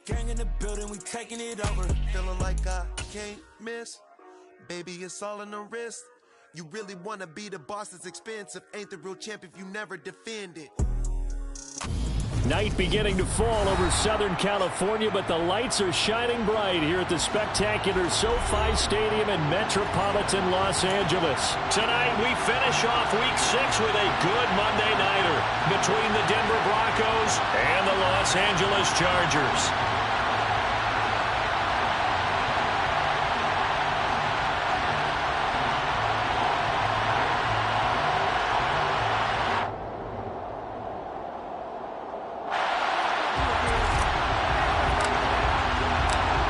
Gang in the building, we taking it over. Feeling like I can't miss. Baby, it's all in the wrist. You really wanna be the boss, it's expensive. Ain't the real champ if you never defend it. Night beginning to fall over Southern California, but the lights are shining bright here at the spectacular SoFi Stadium in metropolitan Los Angeles. Tonight, we finish off Week 6 with a good Monday nighter between the Denver Broncos and the Los Angeles Chargers.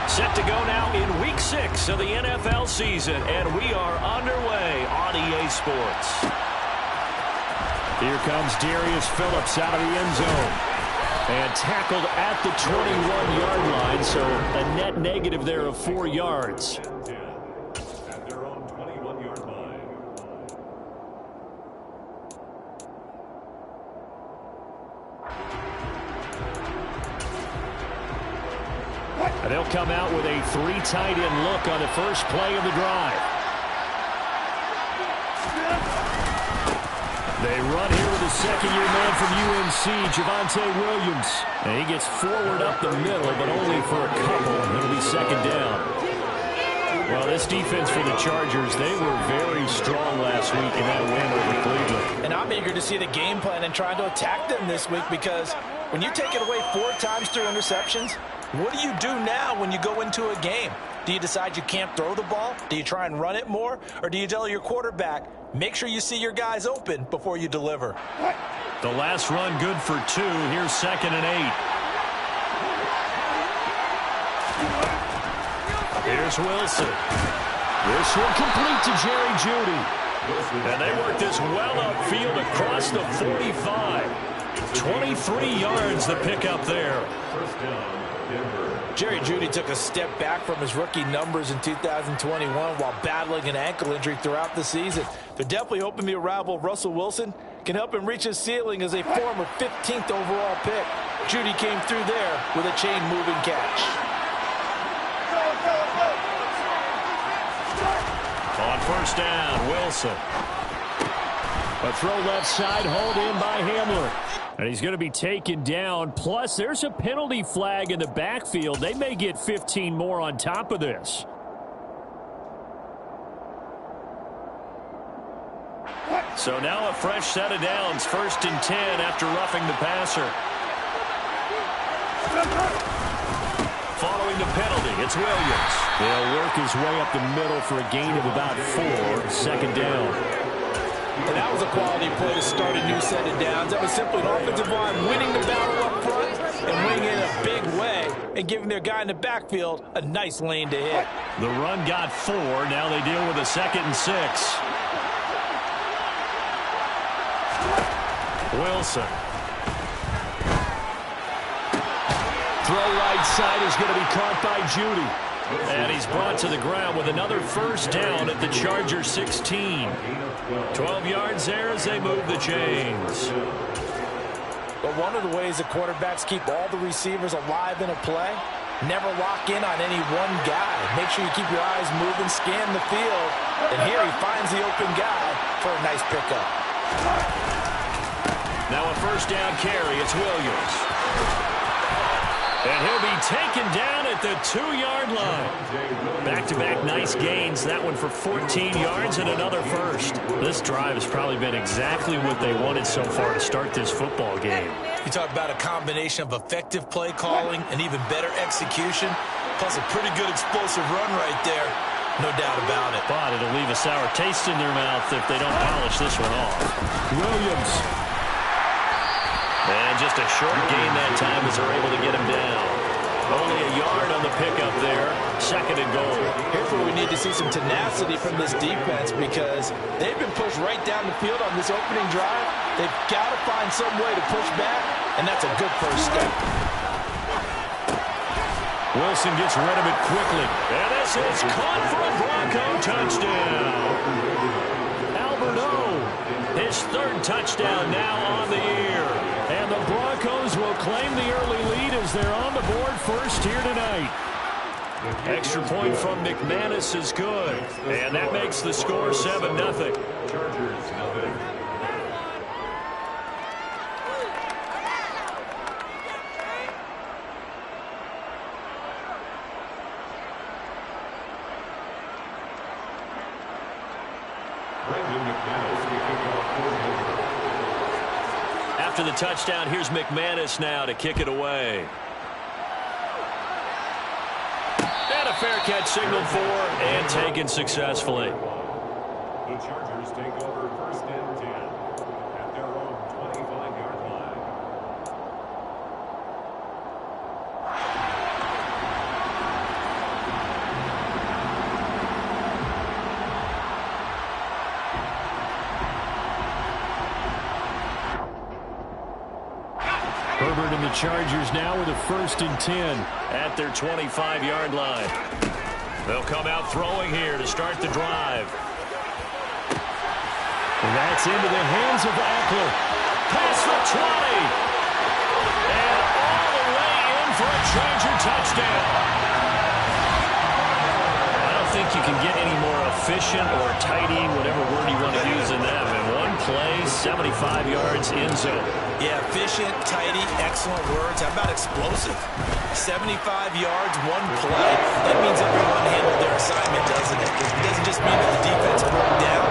Set to go now in Week 6 of the NFL season, and we are underway on EA Sports. Here comes Darius Phillips out of the end zone. And tackled at the 21-yard line, so a net negative there of 4 yards. At their own 21-yard line. And they'll come out with a 3 tight end look on the first play of the drive. They run here with a second-year man from UNC, Javonte Williams. And he gets forward up the middle, but only for a couple. It'll be second down. Well, this defense for the Chargers, they were very strong last week in that win over Cleveland. And I'm eager to see the game plan and trying to attack them this week, because when you take it away 4 times through interceptions, what do you do now when you go into a game? Do you decide you can't throw the ball? Do you try and run it more? Or do you tell your quarterback, make sure you see your guys open before you deliver? The last run good for 2. Here's 2nd and 8. Here's Wilson. This one complete to Jerry Jeudy. And they work this well upfield across the 45. 23 yards the pickup there. First down, Denver. Jerry Jeudy took a step back from his rookie numbers in 2021 while battling an ankle injury throughout the season. They're definitely hoping the arrival of Russell Wilson can help him reach his ceiling as a former 15th overall pick. Jeudy came through there with a chain-moving catch. On first down, Wilson. A throw left side, hauled in by Hamler. And he's going to be taken down. Plus, there's a penalty flag in the backfield. They may get 15 more on top of this. So now a fresh set of downs. 1st and 10 after roughing the passer. Following the penalty, it's Williams. He'll work his way up the middle for a gain of about 4. Second down. And that was a quality play to start a new set of downs. That was simply an offensive line winning the battle up front and winning it in a big way and giving their guy in the backfield a nice lane to hit. The run got 4. Now they deal with a 2nd and 6. Wilson. Throw right side is going to be caught by Jeudy. And he's brought to the ground with another first down at the Chargers 16. 12 yards there as they move the chains. But one of the ways the quarterbacks keep all the receivers alive in a play, never lock in on any one guy. Make sure you keep your eyes moving, scan the field. And here he finds the open guy for a nice pickup. Now a first down carry. It's Williams. And he'll be taken down at the 2-yard line. Back-to-back nice gains. That one for 14 yards and another first. This drive has probably been exactly what they wanted so far to start this football game. You talk about a combination of effective play calling and even better execution, plus a pretty good explosive run right there. No doubt about it. But it'll leave a sour taste in their mouth if they don't polish this one off. Williams. And just a short gain that time as they're able to get him down. Only a yard on the pickup there. 2nd and goal. Here's where we need to see some tenacity from this defense, because they've been pushed right down the field on this opening drive. They've got to find some way to push back, and that's a good first step. Wilson gets rid of it quickly. And this is caught for a Bronco touchdown. Albert O, his 3rd touchdown now on the year. And the Chargers will claim the early lead as they're on the board first here tonight. Extra point from McManus is good, and that makes the score 7-0. Chargers nothing. After the touchdown, here's McManus now to kick it away. And a fair catch signaled for and taken successfully. The Chargers take over first and 10 at their own 25-yard line. Herbert and the Chargers now with a first and 10 at their 25-yard line. They'll come out throwing here to start the drive. And that's into the hands of Eckler. Past the 20. And all the way in for a Charger touchdown. I don't think you can get any more efficient or tidy, whatever word you want to use in that. In one play, 75 yards in zone. Yeah, efficient, tidy, excellent words. How about explosive? 75 yards, one play. That means everyone handled their assignment, doesn't it? It doesn't just mean that the defense broke down.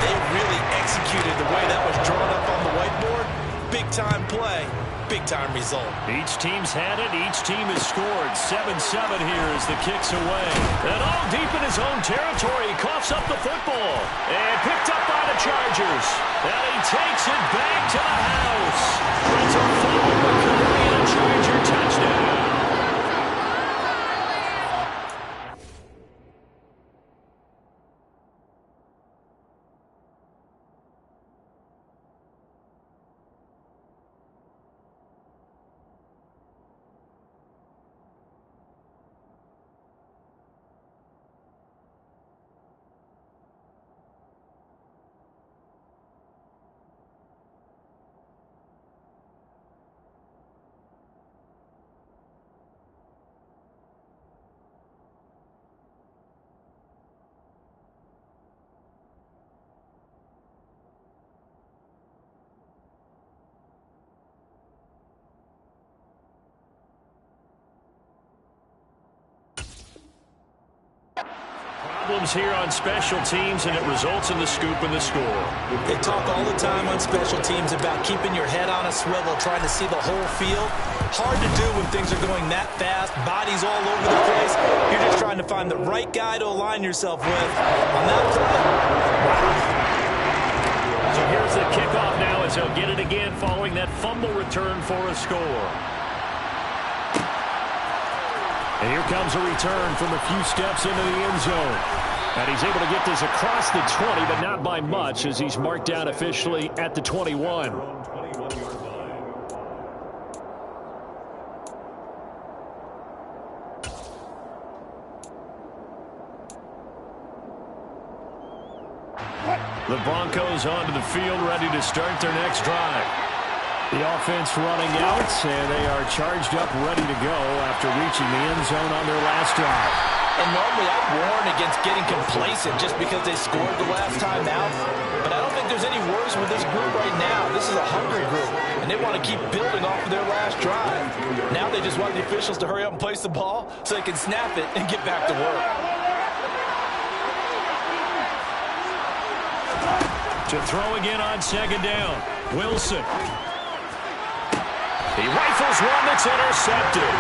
They really executed the way that was drawn up on the whiteboard. Big-time play, big-time result. Each team's had it. Each team has scored. 7-7 here as the kick's away. And all deep in his own territory. He coughs up the football. And picked up by the Chargers. And he takes it back to the house. It's a fumble recovery and a Charger touchdown. Problems here on special teams, and it results in the scoop and the score. They talk all the time on special teams about keeping your head on a swivel, trying to see the whole field. Hard to do when things are going that fast, bodies all over the place. You're just trying to find the right guy to align yourself with. On that play, So here's the kickoff now as he'll get it again following that fumble return for a score. And here comes a return from a few steps into the end zone. And he's able to get this across the 20, but not by much as he's marked down officially at the 21. The Broncos onto the field, ready to start their next drive. The offense running out, and they are charged up, ready to go after reaching the end zone on their last drive. and normally I warn against getting complacent just because they scored the last time out, but I don't think there's any worries with this group right now. This is a hungry group, and they want to keep building off of their last drive. Now they just want the officials to hurry up and place the ball so they can snap it and get back to work. To throw again on second down. Wilson. He rifles one that's intercepted.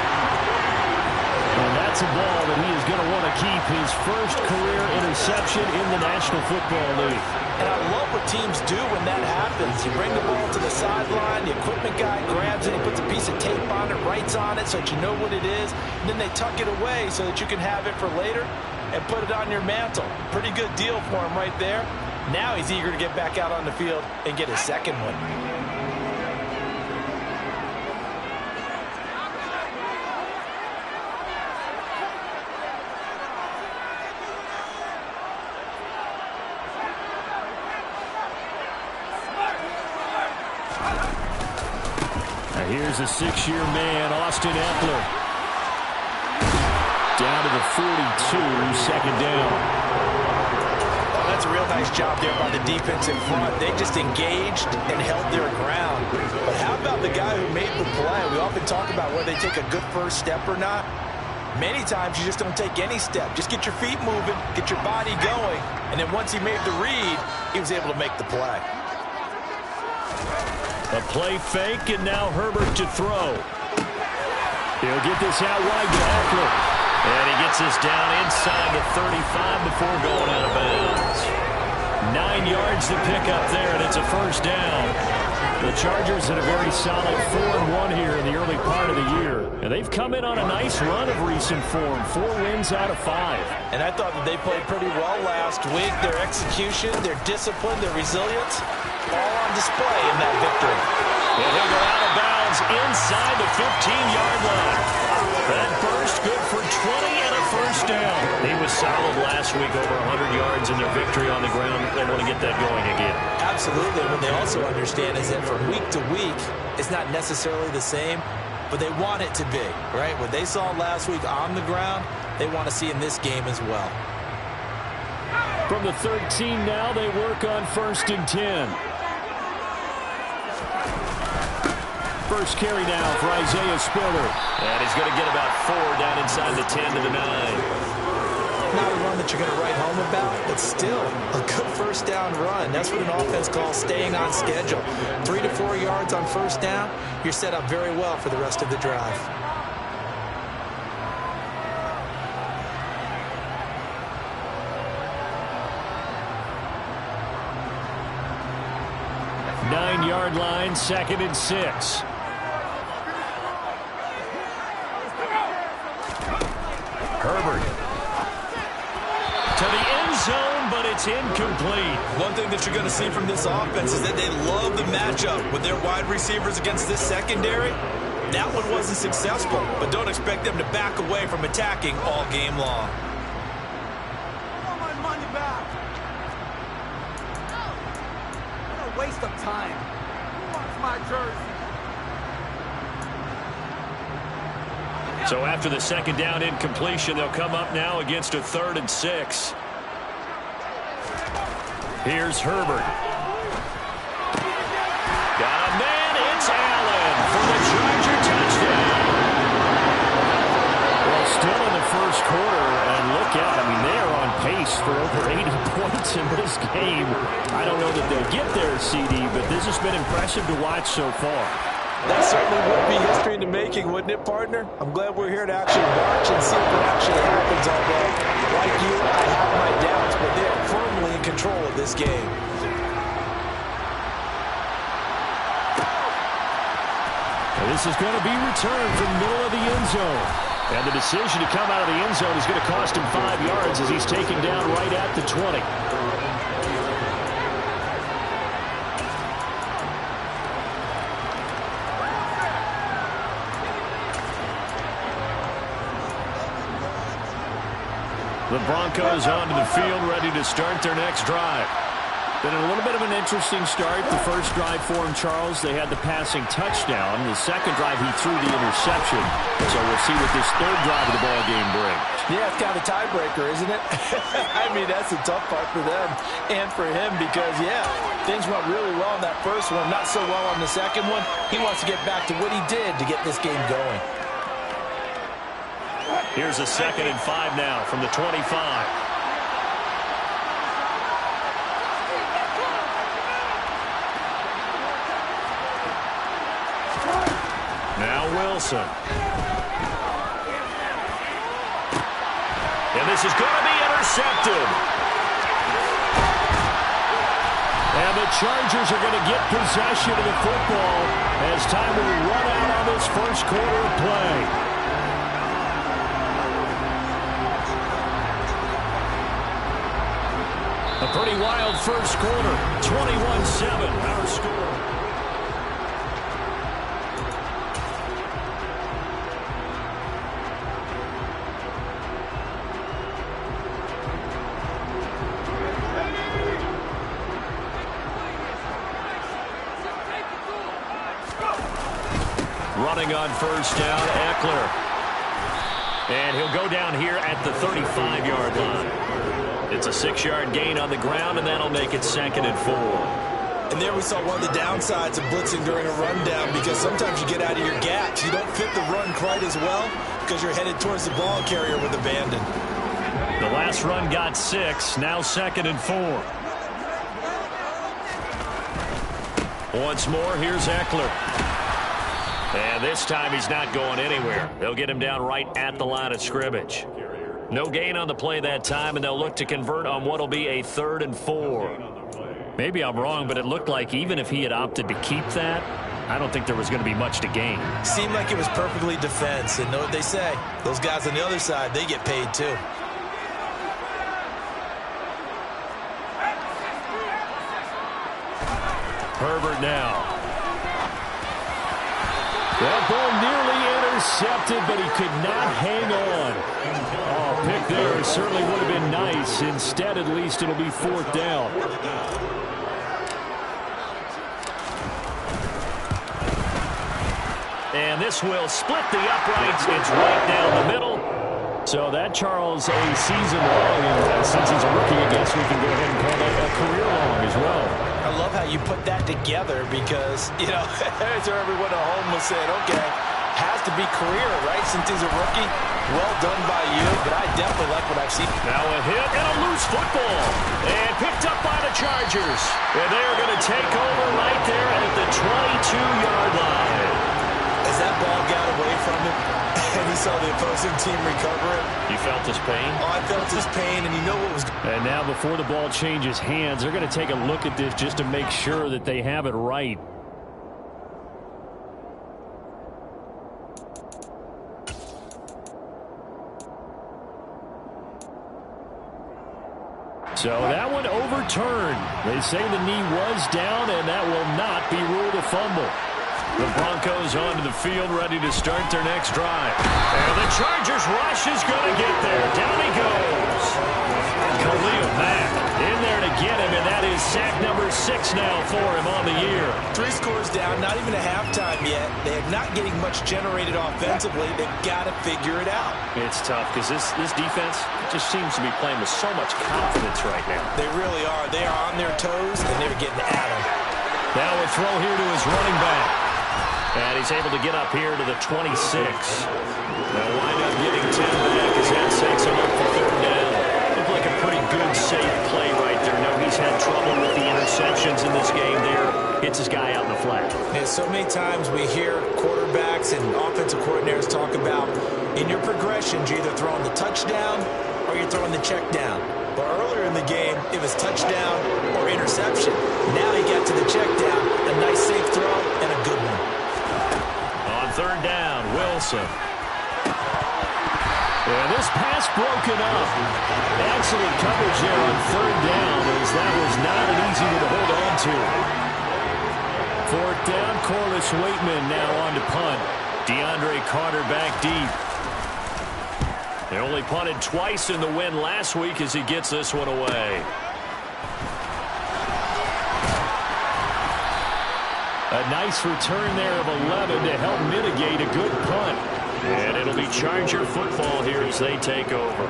And that's a ball that he is going to want to keep, his first career interception in the National Football League. And I love what teams do when that happens. You bring the ball to the sideline, the equipment guy grabs it, he puts a piece of tape on it, writes on it so that you know what it is, and then they tuck it away so that you can have it for later and put it on your mantle. Pretty good deal for him right there. Now he's eager to get back out on the field and get his second one. Here's a 6-year man, Austin Eckler. Down to the 42, second down. Well, that's a real nice job there by the defense in front. They just engaged and held their ground. But how about the guy who made the play? We often talk about whether they take a good first step or not. Many times you just don't take any step. Just get your feet moving, get your body going, and then once he made the read, he was able to make the play. A play fake, and now Herbert to throw. He'll get this out wide to Eckler. And he gets this down inside the 35 before going out of bounds. 9 yards to pick up there, and it's a first down. The Chargers had a very solid 4-1 here in the early part of the year. And they've come in on a nice run of recent form. 4 wins out of 5. And I thought that they played pretty well last week. Their execution, their discipline, their resilience, all on display in that victory. And he'll go out of bounds inside the 15-yard line. That burst good for 20 and a first down. He was solid last week, over 100 yards in their victory on the ground. They want to get that going again. Absolutely. What they also understand is that from week to week, it's not necessarily the same, but they want it to be, right? What they saw last week on the ground, they want to see in this game as well. From the 13 now, they work on 1st and 10. First carry now for Isaiah Spiller. And he's going to get about 4 down inside the 10 to the 9. Not a run that you're going to write home about, but still a good first down run. That's what an offense calls staying on schedule. 3 to 4 yards on first down, you're set up very well for the rest of the drive. Nine-yard line, 2nd and 6. Herbert to the end zone, but it's incomplete. One thing that you're going to see from this offense is that they love the matchup with their wide receivers against this secondary. That one wasn't successful, but don't expect them to back away from attacking all game long. I want my money back. What a waste of time. Who wants my jersey? So after the second down incompletion, they'll come up now against a 3rd and 6. Here's Herbert. Got a man, it's Allen for the Charger touchdown. Well, still in the first quarter, and look out, I mean, they are on pace for over 80 points in this game. I don't know that they'll get there, CD, but this has been impressive to watch so far. That certainly would be history in the making, wouldn't it, partner? I'm glad we're here to actually watch and see if it actually happens, although, like you, I have my doubts, but they are firmly in control of this game. And this is going to be returned from the middle of the end zone. And the decision to come out of the end zone is going to cost him 5 yards as he's taken down right at the 20. The Broncos onto the field, ready to start their next drive. Been a little bit of an interesting start. The first drive for him, Charles, they had the passing touchdown. The second drive, he threw the interception. So we'll see what this third drive of the ball game brings. Yeah, it's kind of a tiebreaker, isn't it? I mean, that's the tough part for them and for him because, yeah, things went really well in that first one, not so well on the second one. He wants to get back to what he did to get this game going. Here's a 2nd and 5 now from the 25. Now Wilson. And this is going to be intercepted. And the Chargers are going to get possession of the football as time will run out on this first quarter of play. A pretty wild first quarter, 21-7, our score. Running on first down, Eckler. And he'll go down here at the 35-yard line. It's a 6-yard gain on the ground, and that'll make it 2nd and 4. And there we saw one of the downsides of blitzing during a rundown, because sometimes you get out of your gaps. You don't fit the run quite as well because you're headed towards the ball carrier with abandon. The last run got 6, now 2nd and 4. Once more, here's Eckler. And this time he's not going anywhere. They'll get him down right at the line of scrimmage. No gain on the play that time, and they'll look to convert on what will be a 3rd and 4. Maybe I'm wrong, but it looked like even if he had opted to keep that, I don't think there was going to be much to gain. Seemed like it was perfectly defense, and know what they say. Those guys on the other side, they get paid too. Herbert now. That ball nearly intercepted, but he could not hang on. Oh, pick there certainly would have been nice. Instead, at least, it'll be 4th down. And this will split the uprights. It's right down the middle. So that, Charles, a season long. And since he's a rookie, I guess we can go ahead and call that a career long as well. I love how you put that together because, you know, as everyone at home was saying, okay, has to be career, right, since he's a rookie. Well done by you, but I definitely like what I've seen. Now a hit and a loose football. And picked up by the Chargers. And they are going to take over right there at the 22-yard line. As that ball got away from him, and he saw the opposing team recover it. You felt his pain? Oh, I felt his pain, and you know what was going on. And now before the ball changes hands, they're going to take a look at this just to make sure that they have it right. So that one overturned. They say the knee was down, and that will not be ruled a fumble. The Broncos onto the field, ready to start their next drive. And the Chargers rush is going to get there. Down he goes. Khalil Mack in there to get him, and that is sack number 6 now for him on the year. 3 scores down, not even a halftime yet. They're not getting much generated offensively. They've got to figure it out. It's tough because this defense just seems to be playing with so much confidence right now. They really are. They are on their toes, and they're getting at them. Now a throw here to his running back. And he's able to get up here to the 26. They'll wind up getting 10 back as that sets him up for 3rd down. Looked like a pretty good, safe play right there. No, he's had trouble with the interceptions in this game there. Hits his guy out in the flat. And so many times we hear quarterbacks and offensive coordinators talk about in your progressions, you're either throwing the touchdown or you're throwing the check down. But earlier in the game, it was touchdown or interception. Now he got to the check down, a nice safe throw, and a good one. 3rd down, Wilson. And this pass broken up. Excellent coverage there on 3rd down, as that was not an easy one to hold on to. 4th down, Corliss Waitman now on to punt. DeAndre Carter back deep. They only punted twice in the win last week as he gets this one away. A nice return there of 11 to help mitigate a good punt. And it'll be Charger football here as they take over.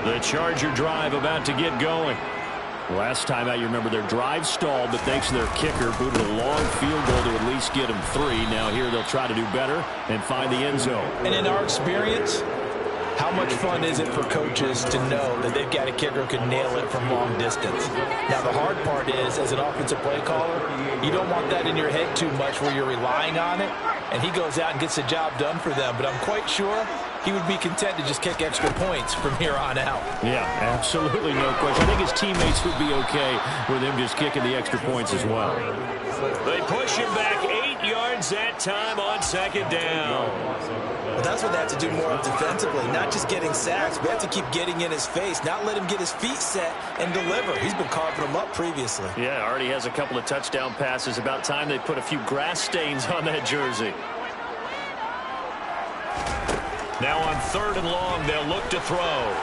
The Charger drive about to get going. Last time out, you remember their drive stalled, but thanks to their kicker, booted a long field goal to at least get them 3. Now here they'll try to do better and find the end zone. And in our experience, how much fun is it for coaches to know that they've got a kicker who can nail it from long distance? Now, the hard part is, as an offensive play caller, you don't want that in your head too much where you're relying on it, and he goes out and gets the job done for them. But I'm quite sure he would be content to just kick extra points from here on out. Yeah, absolutely no question. I think his teammates would be okay with him just kicking the extra points as well. They push him back 8 yards that time on 2nd down. Well, that's what they have to do more of defensively, not just getting sacks. We have to keep getting in his face, not let him get his feet set and deliver. He's been carving them up previously. Yeah, already has a couple of touchdown passes. About time they put a few grass stains on that jersey. Now on 3rd and long, they'll look to throw.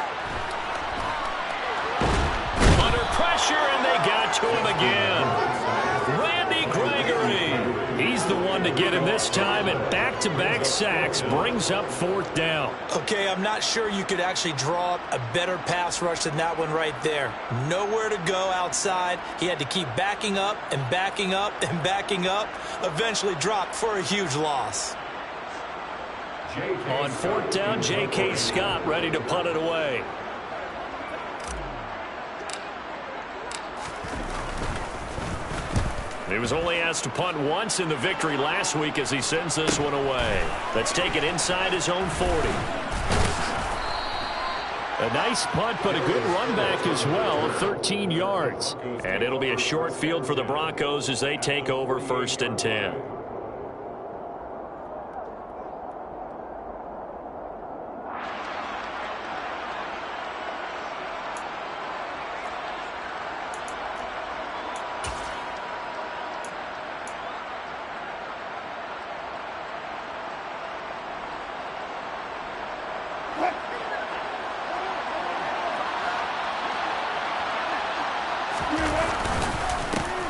him again. Randy Gregory. He's the one to get him this time, and back-to-back sacks brings up 4th down. Okay, I'm not sure you could actually draw up a better pass rush than that one right there. Nowhere to go outside. He had to keep backing up and backing up and backing up. Eventually dropped for a huge loss. On 4th down, J.K. Scott ready to punt it away. He was only asked to punt once in the victory last week as he sends this one away. Let's take it inside his own 40. A nice punt, but a good run back as well of 13 yards. And it'll be a short field for the Broncos as they take over 1st and 10.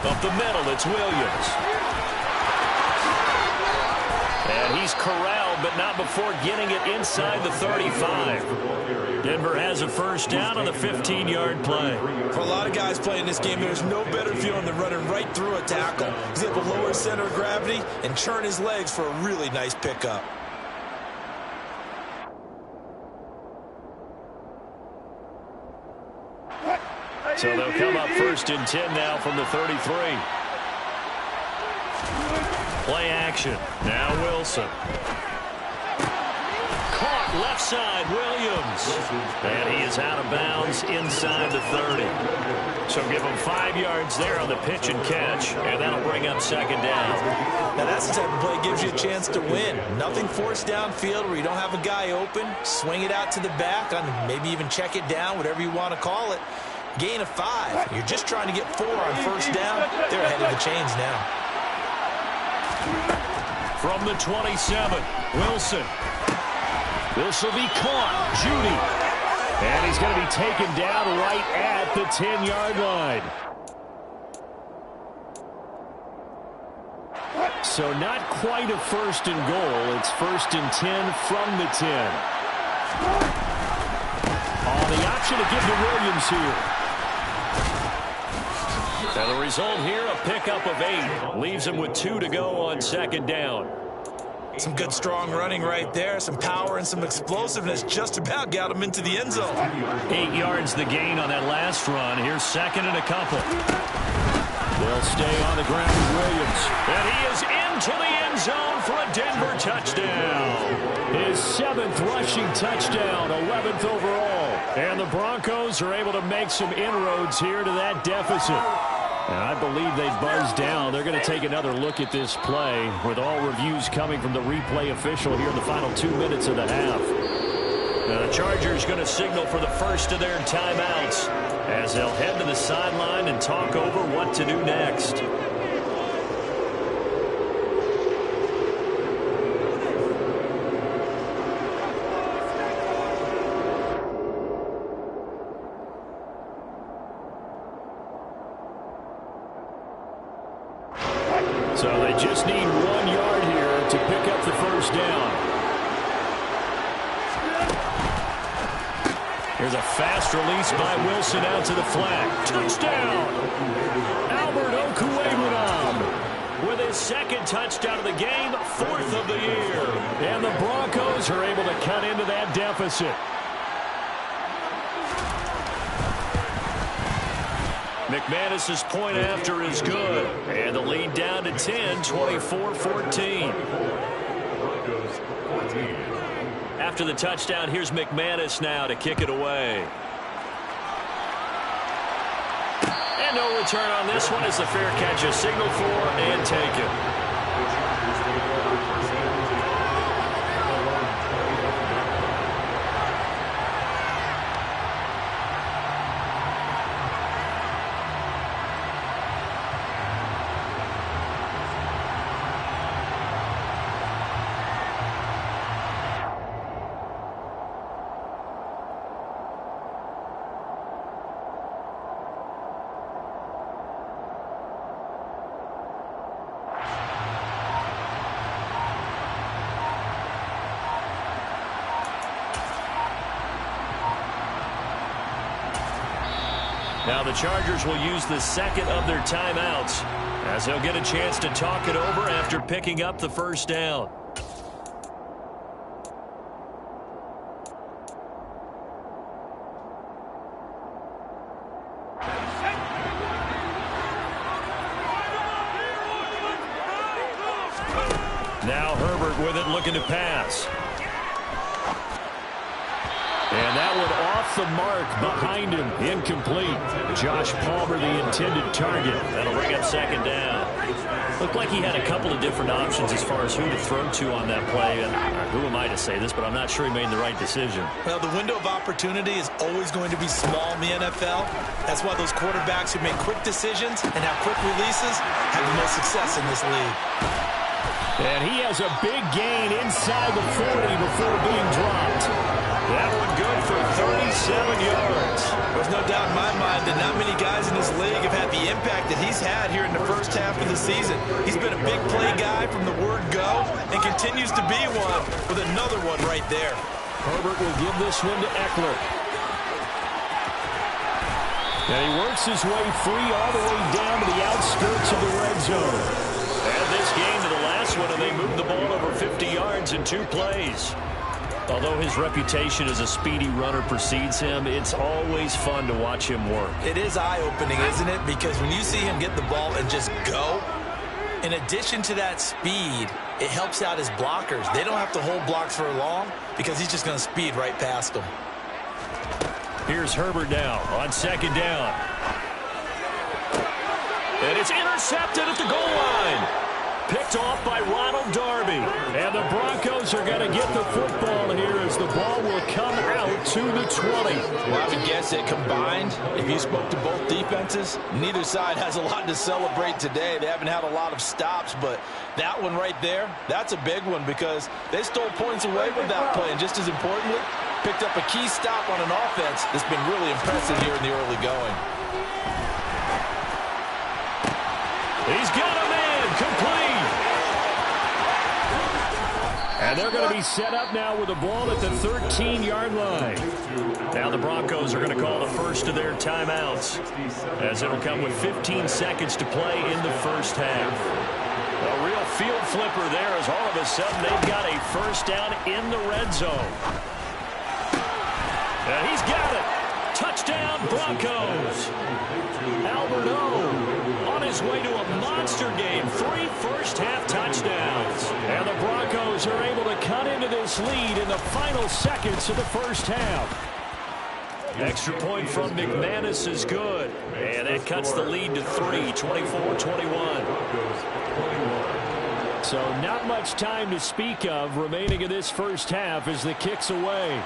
Up the middle, it's Williams. And he's corralled, but not before getting it inside the 35. Denver has a 1st down on the 15-yard play. For a lot of guys playing this game, there's no better feeling than running right through a tackle. He's able to lower his center of gravity and turn his legs for a really nice pickup. So they'll come up 1st and 10 now from the 33. Play action. Now Wilson. Caught left side, Williams. And he is out of bounds inside the 30. So give him 5 yards there on the pitch and catch, and that'll bring up 2nd down. Now that's the type of play that gives you a chance to win. Nothing forced downfield where you don't have a guy open. Swing it out to the back, on maybe even check it down, whatever you want to call it. Gain of 5. You're just trying to get 4 on 1st down. They're ahead of the chains now. From the 27, Wilson. This will be caught. Judy. And he's going to be taken down right at the 10-yard line. So not quite a 1st and goal. It's 1st and 10 from the 10. The option to give to Williams here. And the result here, a pickup of 8. Leaves him with 2 to go on 2nd down. Some good strong running right there. Some power and some explosiveness just about got him into the end zone. 8 yards the gain on that last run. Here's 2nd and a couple. They'll stay on the ground with Williams. And he is into the end zone for a Denver touchdown. His 7th rushing touchdown, 11th overall. And the Broncos are able to make some inroads here to that deficit. And I believe they buzzed down. They're going to take another look at this play with all reviews coming from the replay official here in the final 2 minutes of the half. Now the Chargers going to signal for the first of their timeouts as they'll head to the sideline and talk over what to do next. So they just need 1 yard here to pick up the 1st down. Here's a fast release by Wilson out to the flat. Touchdown! Albert Okwuegbunam with his 2nd touchdown of the game, 4th of the year. And the Broncos are able to cut into that deficit. McManus's point after is good. And the lead down to 10, 24-14. After the touchdown, here's McManus now to kick it away. And no return on this one as the fair catch is signaled for and taken. Now the Chargers will use the second of their timeouts as they'll get a chance to talk it over after picking up the first down. Now Herbert with it, looking to pass. And that one off the mark behind him, incomplete. Josh Palmer, the intended target. That'll bring up second down. Looked like he had a couple of different options as far as who to throw to on that play. And who am I to say this, but I'm not sure he made the right decision. Well, the window of opportunity is always going to be small in the NFL. That's why those quarterbacks who make quick decisions and have quick releases have the most success in this league. And he has a big gain inside the 40 before being dropped. That one good for 37 yards. There's no doubt in my mind that not many guys in this league have had the impact that he's had here in the first half of the season. He's been a big play guy from the word go and continues to be one with another one right there. Herbert will give this one to Eckler. And he works his way free all the way down to the outskirts of the red zone. And this game to the last one, and they moved the ball over 50 yards in 2 plays. Although his reputation as a speedy runner precedes him, it's always fun to watch him work. It is eye-opening, isn't it? Because when you see him get the ball and just go, in addition to that speed, it helps out his blockers. They don't have to hold blocks for long because he's just going to speed right past them. Here's Herbert now on second down. And it's intercepted at the goal line. Picked off by Ronald Darby. And the Broncos are going to get the football here as the ball will come out to the 20. Well, I would guess that combined, if you spoke to both defenses, neither side has a lot to celebrate today. They haven't had a lot of stops, but that one right there, that's a big one because they stole points away with that play. And just as importantly, picked up a key stop on an offense that's been really impressive here in the early going. He's got a man, complete. And they're going to be set up now with the ball at the 13-yard line. Now the Broncos are going to call the first of their timeouts as it'll come with 15 seconds to play in the first half. A real field flipper there as all of a sudden they've got a first down in the red zone. And he's got it. Touchdown, Broncos. Albert O on his way to a monster game. 3 first-half touchdowns. And the Broncos are able to cut into this lead in the final seconds of the first half. Extra point from McManus is good. And it cuts the lead to 3, 24-21. So not much time to speak of remaining in this first half as the kick's away.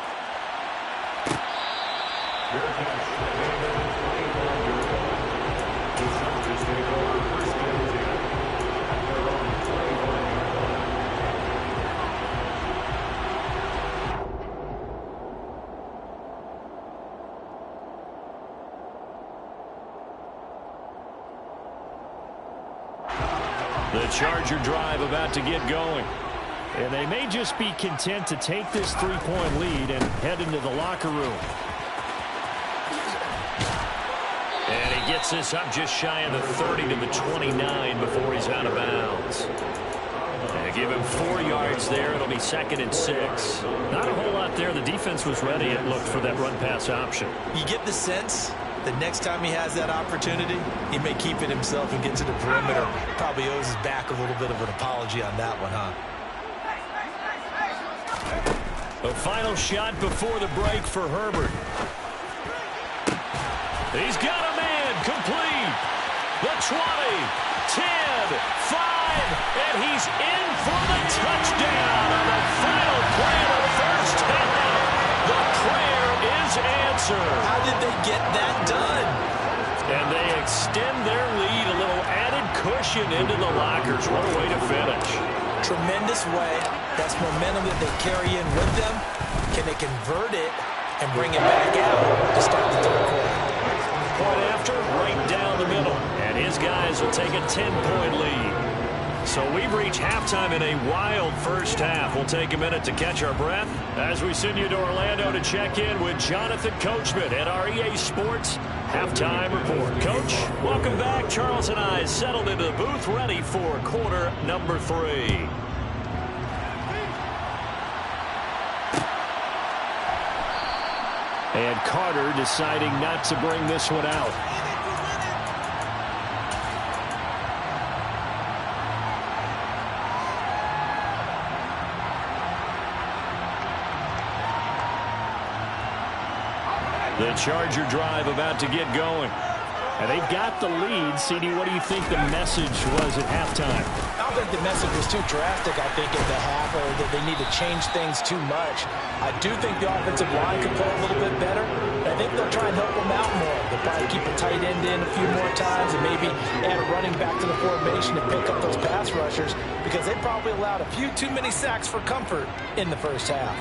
The Charger drive about to get going. And they may just be content to take this 3-point lead and head into the locker room. And he gets this up just shy of the 30 to the 29 before he's out of bounds. They give him 4 yards there. It'll be 2nd and 6. Not a whole lot there. The defense was ready, it looked, for that run-pass option. You get the sense that next time he has that opportunity, he may keep it himself and get to the perimeter. Probably owes his back a little bit of an apology on that one, huh? A final shot before the break for Herbert. He's got a man, complete. The 20, 10, 5, and he's in for the touchdown on the final play of the first half. The prayer is answered. How did they get that done? And they extend their lead, a little added cushion into the lockers. What a way to finish. Tremendous way. That's momentum that they carry in with them. Can they convert it and bring it back out to start the third quarter? Point after, right down the middle. And his guys will take a 10-point lead. So we've reached halftime in a wild first half. We'll take a minute to catch our breath as we send you to Orlando to check in with Jonathan Coachman at our EA Sports Halftime Report. Coach, welcome back. Charles and I settled into the booth, ready for quarter number 3. And Carter deciding not to bring this one out. The Charger drive about to get going. And they've got the lead. CD, what do you think the message was at halftime? I don't think the message was too drastic, I think, at the half, or that they need to change things too much. I do think the offensive line could play a little bit better. I think they'll try and help them out more. They'll probably keep a tight end in a few more times and maybe add a running back to the formation to pick up those pass rushers, because they probably allowed a few too many sacks for comfort in the first half.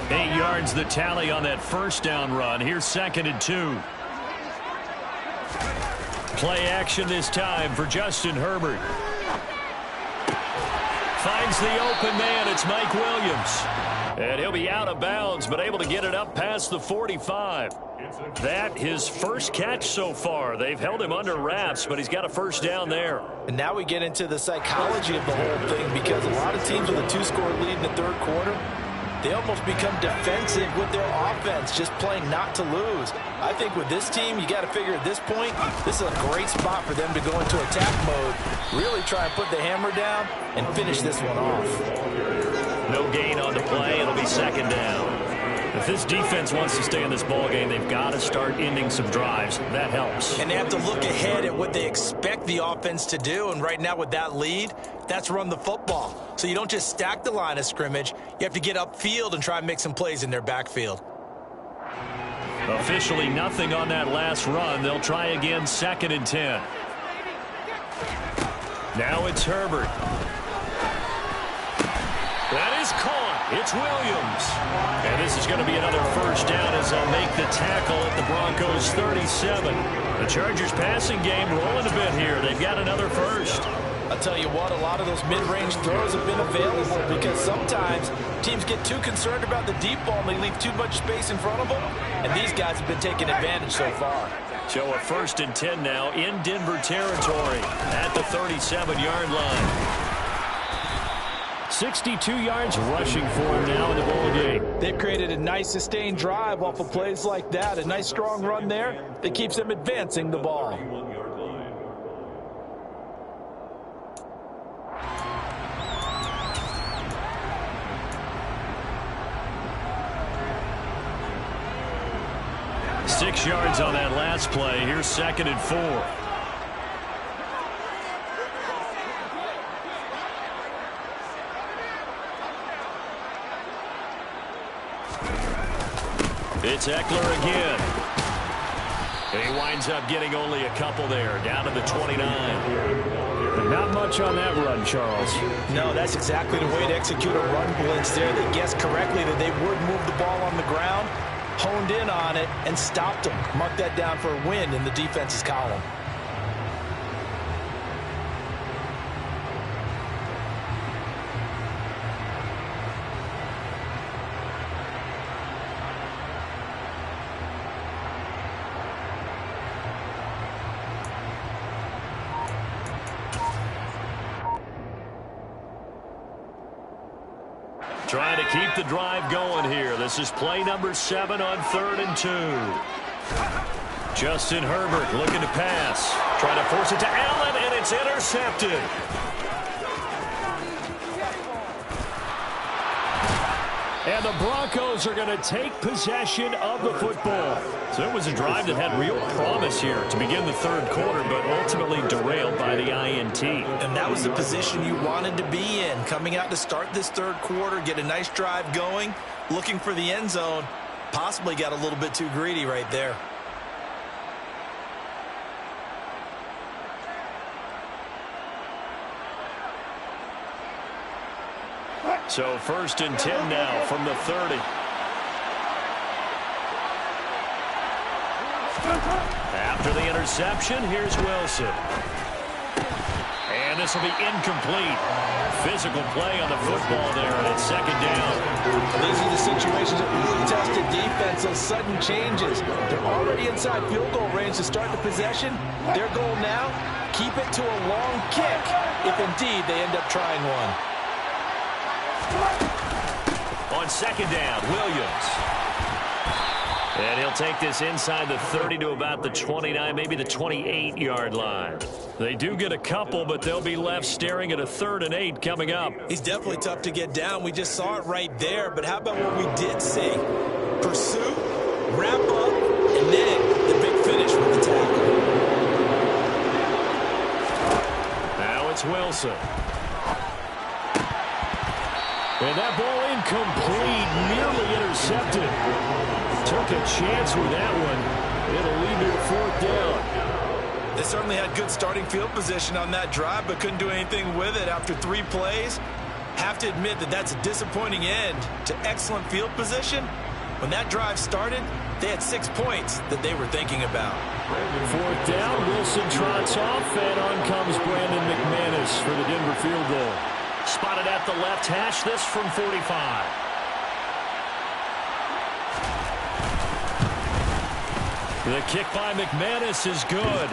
8 yards the tally on that first down run. Here's 2nd and 2. Play action this time for Justin Herbert. Finds the open man. It's Mike Williams. And he'll be out of bounds, but able to get it up past the 45. That his first catch so far. They've held him under wraps, but he's got a first down there. And now we get into the psychology of the whole thing, because a lot of teams with a 2-score lead in the third quarter, they almost become defensive with their offense, just playing not to lose. I think with this team, you got to figure at this point, this is a great spot for them to go into attack mode, really try and put the hammer down and finish this one off. No gain on the play. It'll be 2nd down. If this defense wants to stay in this ballgame, they've got to start ending some drives. That helps. And they have to look ahead at what they expect the offense to do. And right now with that lead, that's run the football. So you don't just stack the line of scrimmage. You have to get upfield and try and make some plays in their backfield. Officially nothing on that last run. They'll try again, 2nd and 10. Now it's Herbert. That is caught. It's Williams. And this is going to be another first down as they'll make the tackle at the Broncos 37. The Chargers passing game rolling a bit here. They've got another first. I'll tell you what, a lot of those mid-range throws have been available, because sometimes teams get too concerned about the deep ball and they leave too much space in front of them. And these guys have been taking advantage so far. So a 1st and 10 now in Denver territory at the 37-yard line. 62 yards rushing for him now in the ball game. They've created a nice sustained drive off of plays like that. A nice strong run there that keeps them advancing the ball. Six yards on that last play. Here's 2nd and 4. It's Eckler again. And he winds up getting only a couple there, down to the 29. Not much on that run, Charles. No, that's exactly the way to execute a run blitz there. They guessed correctly that they would move the ball on the ground, honed in on it, and stopped them. Mark that down for a win in the defense's column. Trying to keep the drive going here. This is play number 7 on 3rd and 2. Justin Herbert looking to pass. Trying to force it to Allen, and it's intercepted. And the Broncos are going to take possession of the football. So it was a drive that had real promise here to begin the third quarter, but ultimately derailed by the INT. And that was the position you wanted to be in. Coming out to start this third quarter, get a nice drive going, looking for the end zone. Possibly got a little bit too greedy right there. So 1st and 10 now from the 30. After the interception, here's Wilson. And this will be incomplete. Physical play on the football there, and it's second down. These are the situations that really test the defense, those sudden changes. They're already inside field goal range to start the possession. Their goal now, keep it to a long kick, if indeed they end up trying one. On second down, Williams. And he'll take this inside the 30 to about the 29, maybe the 28-yard line. They do get a couple, but they'll be left staring at a 3rd and 8 coming up. He's definitely tough to get down. We just saw it right there. But how about what we did see? Pursue, wrap up, and then the big finish with the tackle. Now it's Wilson. And that ball incomplete, nearly intercepted. Took a chance with that one. It'll lead to a 4th down. They certainly had good starting field position on that drive, but couldn't do anything with it after 3 plays. Have to admit that that's a disappointing end to excellent field position. When that drive started, they had 6 points that they were thinking about. 4th down, Wilson trots off, and on comes Brandon McManus for the Denver field goal. Spotted at the left hash, this from 45. The kick by McManus is good.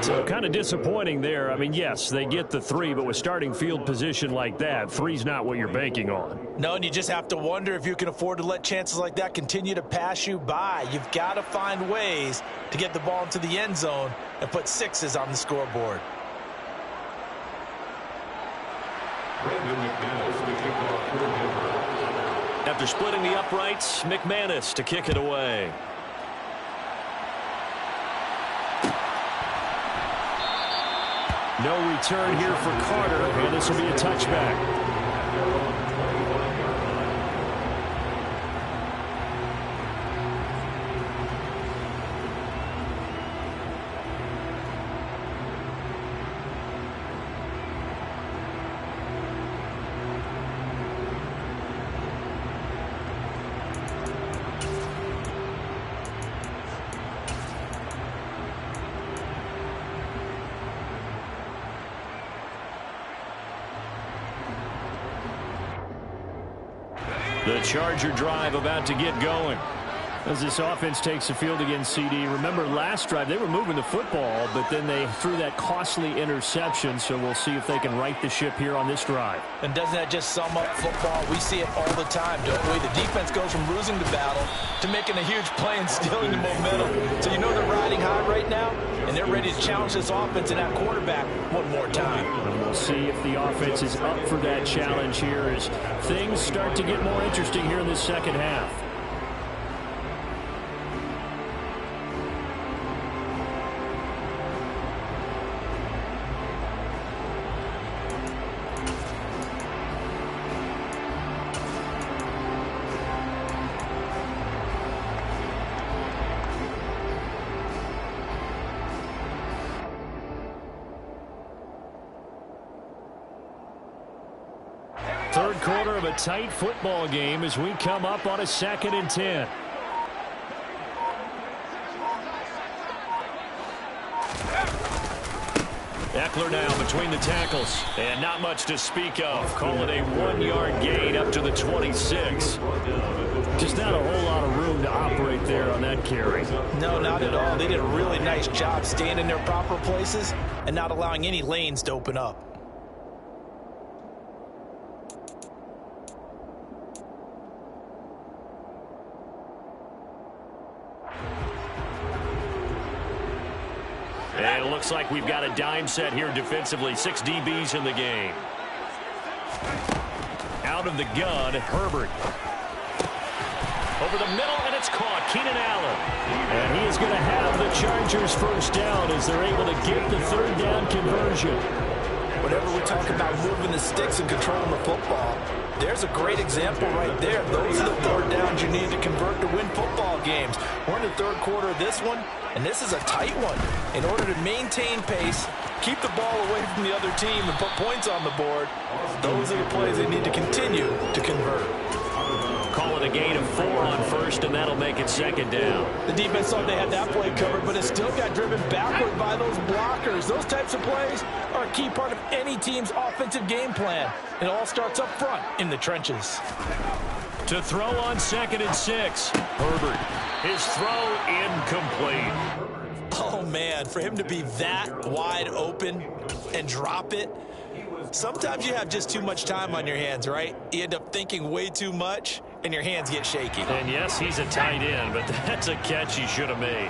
So kind of disappointing there. I mean, yes, they get the 3, but with starting field position like that, 3's not what you're banking on. No, and you just have to wonder if you can afford to let chances like that continue to pass you by. You've got to find ways to get the ball into the end zone and put 6s on the scoreboard. After splitting the uprights, McManus to kick it away. No return here for Carter, and this will be a touchback. The Charger drive about to get going. As this offense takes the field against CD. Remember last drive they were moving the football, but then they threw that costly interception, so we'll see if they can right the ship here on this drive. And doesn't that just sum up football? We see it all the time, don't we? The defense goes from losing the battle to making a huge play and stealing the momentum. So you know they're riding high right now, and they're ready to challenge this offense and that quarterback one more time. And we'll see if the offense is up for that challenge here as things start to get more interesting here in this second half. Third quarter of a tight football game as we come up on a 2nd and 10. Eckler now between the tackles. And not much to speak of. Call it a 1-yard gain up to the 26. Just not a whole lot of room to operate there on that carry. No, not at all. They did a really nice job staying in their proper places and not allowing any lanes to open up. And it looks like we've got a dime set here defensively. 6 DBs in the game. Out of the gun, Herbert. Over the middle, and it's caught. Keenan Allen. And he is going to have the Chargers first down as they're able to get the 3rd down conversion. Whenever we talk about moving the sticks and controlling the football, there's a great example right there. Those are the 3rd downs you need to convert to win football games. We're in the 3rd quarter of this one, and this is a tight one. In order to maintain pace, keep the ball away from the other team, and put points on the board, those are the plays they need to continue to convert. call it a gain of 4 on first, and that'll make it second down. The defense thought they had that play covered, but it still got driven backward by those blockers. Those types of plays are a key part of any team's offensive game plan. It all starts up front in the trenches. To throw on 2nd and 6. Herbert. His throw incomplete. Oh, man, for him to be that wide open and drop it, sometimes you have just too much time on your hands, right? You end up thinking way too much, and your hands get shaky. And, yes, he's a tight end, but that's a catch he should have made.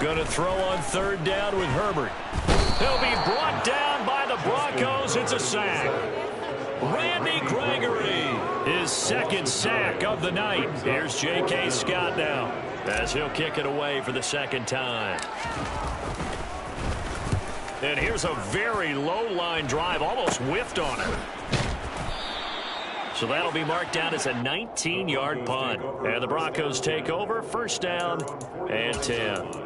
Going to throw on 3rd down with Herbert. He'll be brought down by the Broncos. It's a sack. Randy Gregory, his 2nd sack of the night. Here's J.K. Scott now as he'll kick it away for the 2nd time. And here's a very low-line drive, almost whiffed on it. So that'll be marked down as a 19-yard punt. And the Broncos take over, 1st down and 10.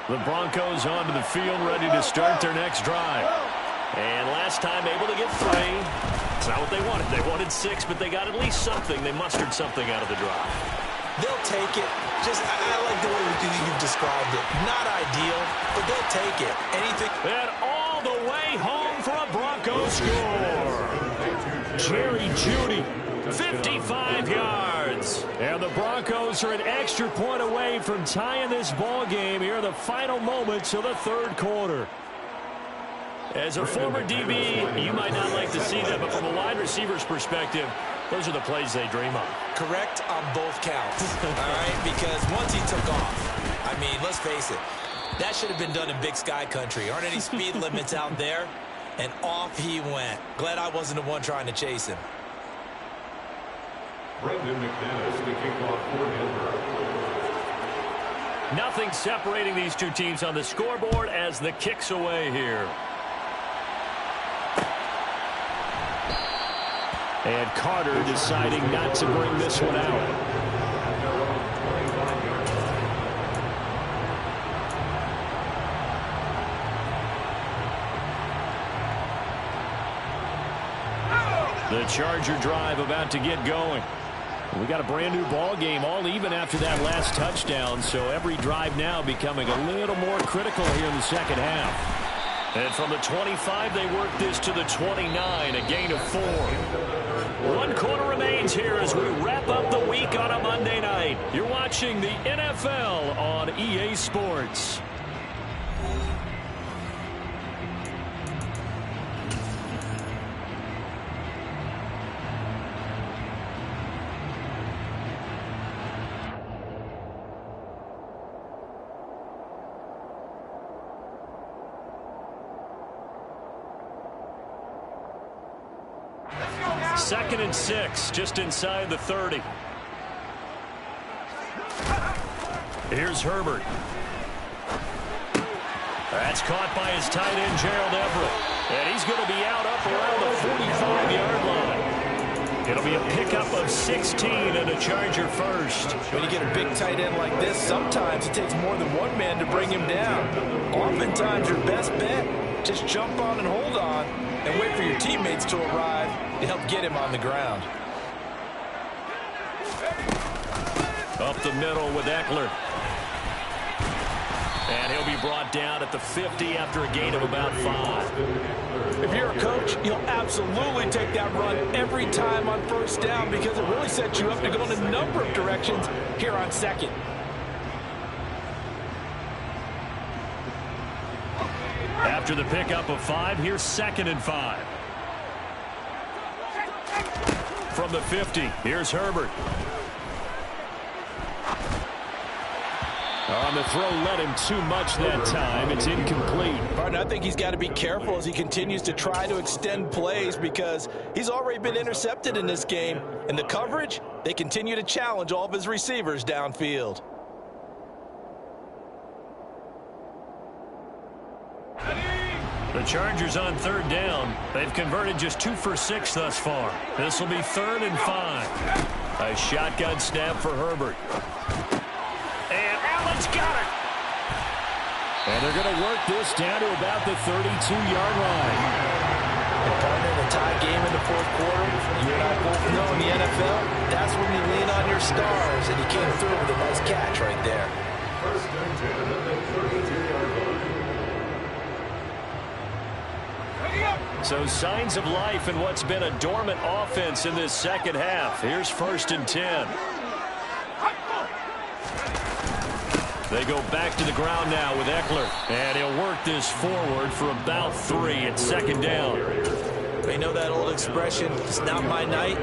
The Broncos onto the field, ready to start their next drive. And last time able to get 3. It's not what they wanted. They wanted 6, but they got at least something. They mustered something out of the drive. They'll take it. I like the way you've described it. Not ideal, but they'll take it. Anything. And all the way home for a Broncos score. Jerry Jeudy, 55 yards. And the Broncos are an extra point away from tying this ball game here in the final moments of the 3rd quarter. As a former DB, you might not like to see that, but from a wide receiver's perspective, those are the plays they dream of. Correct on both counts, all right? Because once he took off, I mean, let's face it, that should have been done in Big Sky country. Aren't any speed limits out there? And off he went. Glad I wasn't the one trying to chase him. Brendan McManus to kick off for Denver. Nothing separating these two teams on the scoreboard as the kick's away here. And Carter deciding not to bring this one out. The Charger drive about to get going. We got a brand new ball game, all even after that last touchdown, so every drive now becoming a little more critical here in the 2nd half. And from the 25, they work this to the 29, a gain of 4. 1 quarter remains here as we wrap up the week on a Monday night. You're watching the NFL on EA Sports. Second and 6, just inside the 30. Here's Herbert. That's caught by his tight end, Gerald Everett. And he's going to be out up around the 45-yard line. It'll be a pickup of 16 and a Charger first. When you get a big tight end like this, sometimes it takes more than one man to bring him down. Oftentimes, your best bet, just jump on and hold on and wait for your teammates to arrive to help get him on the ground. Up the middle with Eckler. And he'll be brought down at the 50 after a gain of about 5. If you're a coach, you'll absolutely take that run every time on 1st down because it really sets you up to go in a number of directions here on 2nd. After the pickup of 5, here's 2nd and 5. From the 50, here's Herbert. On the throw, let him too much that time. It's incomplete. Partner, I think he's got to be careful as he continues to try to extend plays because he's already been intercepted in this game. And the coverage, they continue to challenge all of his receivers downfield. The Chargers on 3rd down. They've converted just 2 for 6 thus far. This will be 3rd and 5. A shotgun snap for Herbert. And Allen's got it. And they're going to work this down to about the 32-yard line. And partner, in a tie game in the fourth quarter, you and I both know in the NFL, that's when you lean on your stars, and he came through with a nice catch right there. First and 10 at the 32-yard line. So signs of life in what's been a dormant offense in this second half. Here's 1st and 10. They go back to the ground now with Eckler. And he'll work this forward for about 3 at 2nd down. You know that old expression, it's not my night?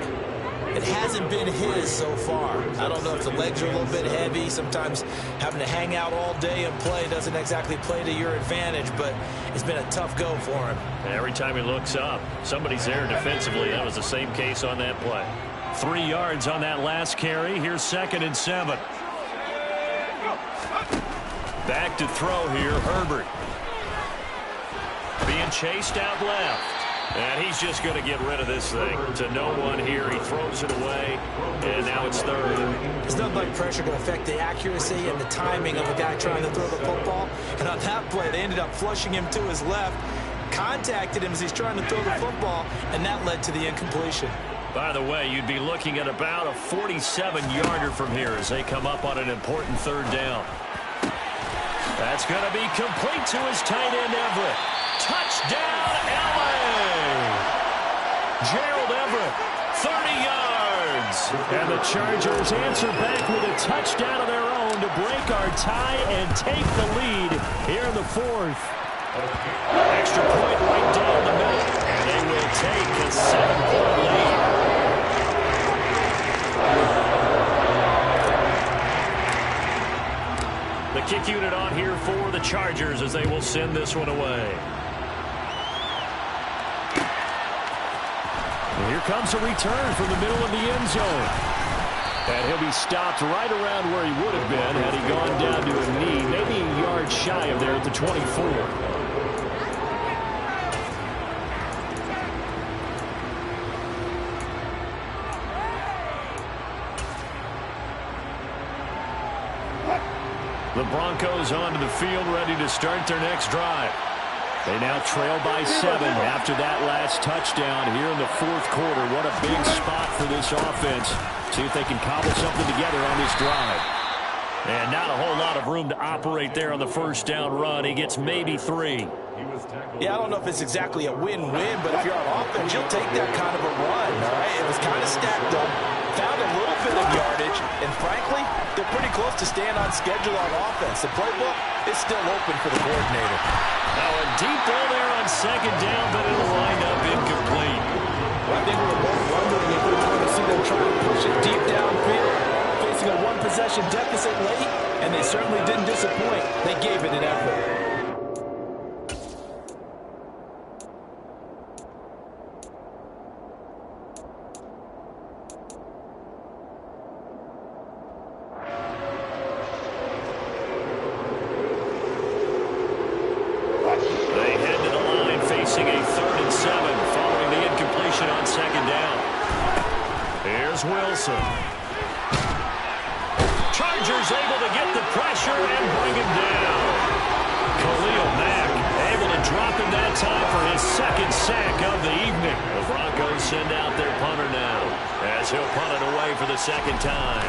It hasn't been his so far. I don't know if the legs are a little bit heavy. Sometimes having to hang out all day and play doesn't exactly play to your advantage, but it's been a tough go for him. Every time he looks up, somebody's there defensively. That was the same case on that play. 3 yards on that last carry. Here's 2nd and 7. Back to throw here, Herbert. Being chased out left. And he's just going to get rid of this thing. To no one here. He throws it away. And now it's 3rd. There's nothing like pressure can affect the accuracy and the timing of a guy trying to throw the football. And on that play, they ended up flushing him to his left. Contacted him as he's trying to throw the football. And that led to the incompletion. By the way, you'd be looking at about a 47-yarder from here as they come up on an important 3rd down. That's going to be complete to his tight end, Everett. Touchdown, L.A. Gerald Everett, 30 yards. And the Chargers answer back with a touchdown of their own to break our tie and take the lead here in the 4th. Extra point right down the middle. And they will take a 7-point lead. The kick unit on here for the Chargers as they will send this one away. And here comes a return from the middle of the end zone. And he'll be stopped right around where he would have been had he gone down to a knee, maybe a yard shy of there at the 24. The Broncos onto the field, ready to start their next drive. They now trail by 7 after that last touchdown here in the 4th quarter. What a big spot for this offense. See if they can cobble something together on this drive. And not a whole lot of room to operate there on the 1st down run. He gets maybe 3. Yeah, I don't know if it's exactly a win-win, but if you're on offense, you'll take that kind of a run, all right? It was kind of stacked up, found a little bit of yardage, and frankly, they're pretty close to staying on schedule on offense. The playbook is still open for the coordinator. Now a deep ball there on 2nd down, but it'll wind up incomplete. Well, I think we were both wondering if we were going to see them try to push it deep downfield, facing a 1-possession deficit late, and they certainly didn't disappoint. They gave it an effort. Wilson. Chargers able to get the pressure and bring him down. Khalil Mack able to drop him that time for his 2nd sack of the evening. The Broncos send out their punter now as he'll punt it away for the 2nd time.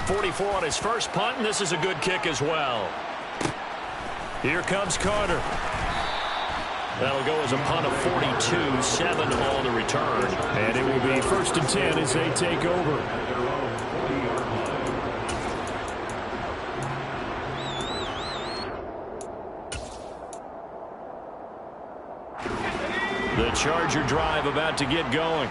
44 on his first punt, and this is a good kick as well. Here comes Carter. That'll go as a punt of 42, 7 on the return. And it will be 1st and 10 as they take over. The Charger drive about to get going.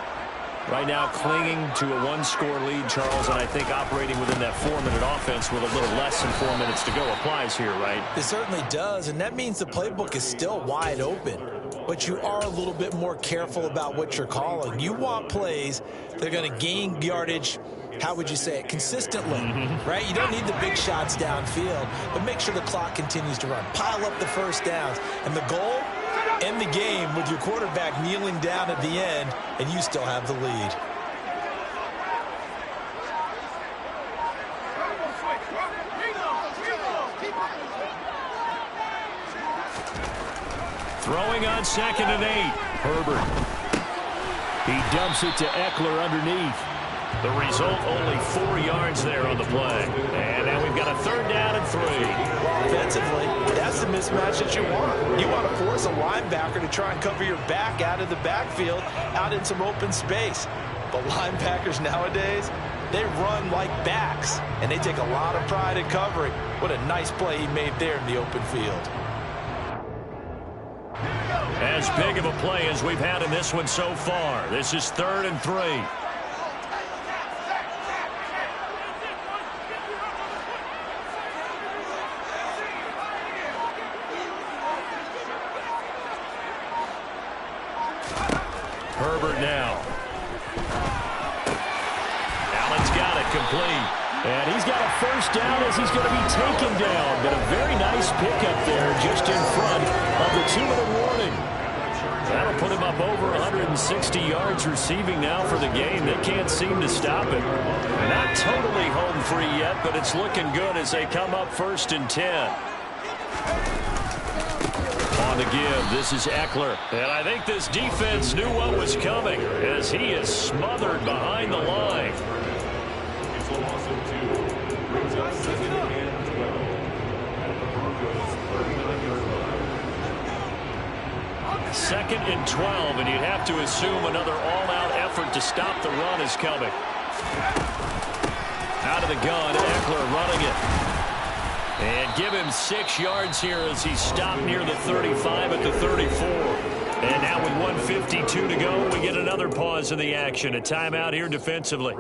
Right now clinging to a 1-score lead, Charles, and I think operating within that 4-minute offense with a little less than 4 minutes to go applies here, right? It certainly does, and that means the playbook is still wide open. But you are a little bit more careful about what you're calling. You want plays that are going to gain yardage, how would you say it, consistently, right? You don't need the big shots downfield, but make sure the clock continues to run. Pile up the first downs, and the goal, end the game with your quarterback kneeling down at the end, and you still have the lead. Throwing on 2nd and 8. Herbert. He dumps it to Eckler underneath. The result, only 4 yards there on the play. And now we've got a 3rd down and 3. Well, offensively, that's the mismatch that you want. You want to force a linebacker to try and cover your back out of the backfield, out in some open space. But linebackers nowadays, they run like backs, and they take a lot of pride in covering. What a nice play he made there in the open field. As big of a play as we've had in this one so far. This is 3rd and 3. Herbert now. Allen's got it complete. And he's got a 1st down as he's going to be taken down. But a very nice pickup there just in front of the 2-minute warning. That'll put him up over 160 yards receiving now for the game. They can't seem to stop it. Not totally home free yet, but it's looking good as they come up 1st and 10. On the give, this is Eckler. And I think this defense knew what was coming as he is smothered behind the line. It's a loss of 2. Brings up 2nd and 12. At the Broncos' 39-yard line. 2nd and 12, and you'd have to assume another all-out effort to stop the run is coming. Out of the gun, Eckler running it. And give him 6 yards here as he's stopped near the 35 at the 34. And now with 1:52 to go, we get another pause in the action. A timeout here defensively.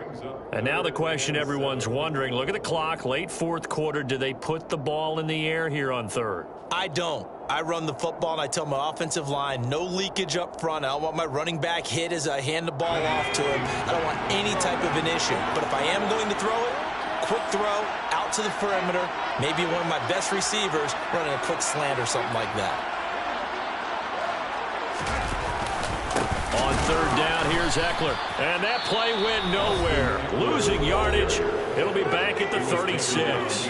And now the question everyone's wondering, look at the clock, late 4th quarter. Do they put the ball in the air here on 3rd? I don't. I run the football, and I tell my offensive line, no leakage up front. I don't want my running back hit as I hand the ball off to him. I don't want any type of an issue. But if I am going to throw it, quick throw, out to the perimeter, maybe one of my best receivers running a quick slant or something like that. On 3rd down, here's Eckler. And that play went nowhere. Losing yardage. It'll be back at the 36.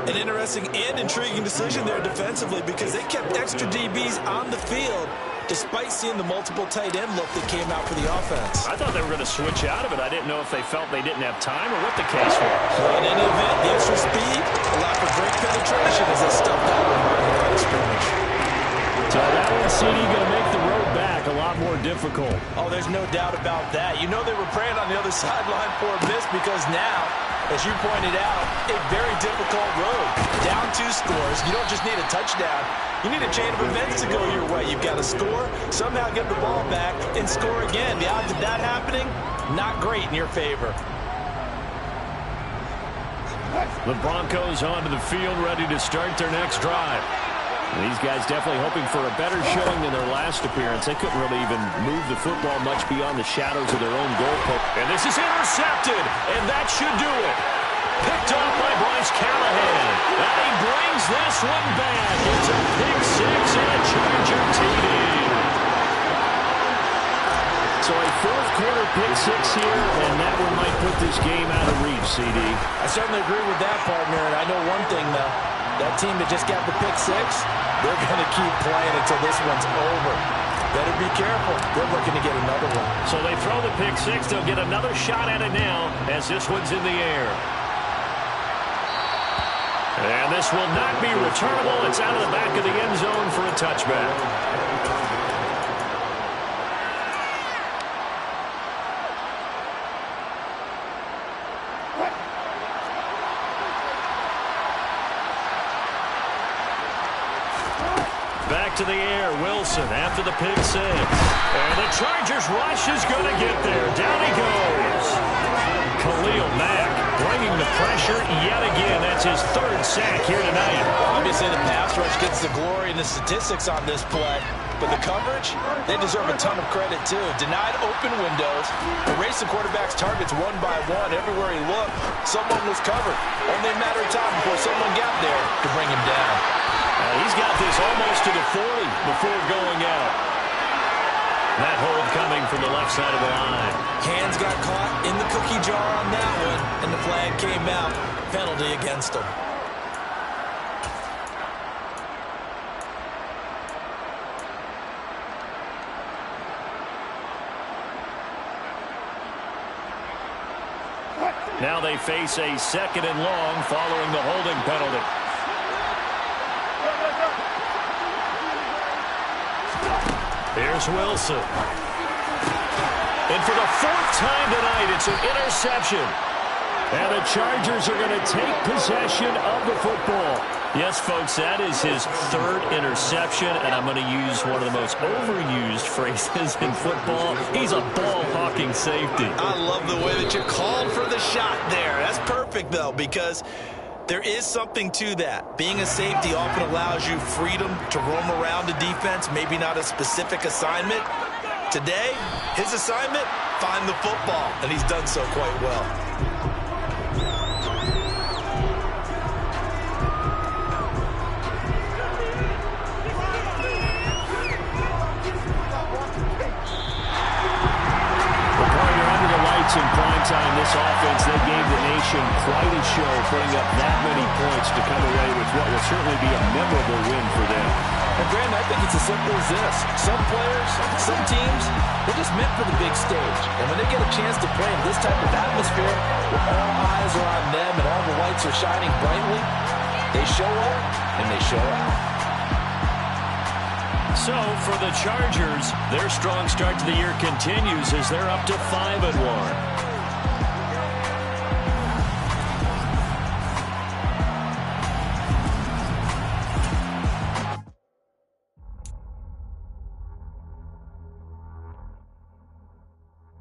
An interesting and intriguing decision there defensively because they kept extra DBs on the field despite seeing the multiple tight end look that came out for the offense. I thought they were going to switch out of it. I didn't know if they felt they didn't have time or what the case was. Well, in any event, the extra speed allowed for great penetration as they stuffed that one right in the line of scrimmage. So that one, CD, going to make the road back a lot more difficult. Oh, there's no doubt about that. You know they were praying on the other sideline for this because now, as you pointed out, a very difficult road. Down 2 scores. You don't just need a touchdown. You need a chain of events to go your way. You've got to score, somehow get the ball back, and score again. The odds of that happening, not great in your favor. The Broncos onto the field, ready to start their next drive. These guys definitely hoping for a better showing than their last appearance. They couldn't really even move the football much beyond the shadows of their own goalpost. And this is intercepted, and that should do it. Picked off by Bryce Callahan. And he brings this one back. It's a pick 6 and a Charger TD. So a 4th quarter pick 6 here, and that one might put this game out of reach, CD. I certainly agree with that, partner, and I know one thing, though. That team that just got the pick 6, they're going to keep playing until this one's over. Better be careful. They're looking to get another one. So they throw the pick 6. They'll get another shot at it now as this one's in the air. And this will not be returnable. It's out of the back of the end zone for a touchback. Back to the air, Wilson after the pick 6. And the Chargers rush is going to get there. Down he goes. Khalil Mack bringing the pressure yet again. That's his 3rd sack here tonight. Obviously, the pass rush gets the glory and the statistics on this play. But the coverage, they deserve a ton of credit, too. Denied open windows. Erased the quarterback's targets one by one. Everywhere he looked, someone was covered. Only a matter of time before someone got there to bring him down. He's got this almost to the 40 before going out. That hold coming from the left side of the line. Hands got caught in the cookie jar on that one, and the flag came out. Penalty against him. Now they face a 2nd and long following the holding penalty. Here's Wilson. And for the 4th time tonight, it's an interception. And the Chargers are going to take possession of the football. Yes, folks, that is his 3rd interception, and I'm going to use one of the most overused phrases in football. He's a ball-hawking safety. I love the way that you called for the shot there. That's perfect, though, because there is something to that. Being a safety often allows you freedom to roam around the defense, maybe not a specific assignment. Today, his assignment, find the football, and he's done so quite well. In prime time, this offense, they gave the nation quite a show, putting up that many points to come away with what will certainly be a memorable win for them. And Graham, I think it's as simple as this. Some players, some teams, they're just meant for the big stage. And when they get a chance to play in this type of atmosphere, where all eyes are on them and all the lights are shining brightly, they show up and they show out. So, for the Chargers, their strong start to the year continues as they're up to 5-1.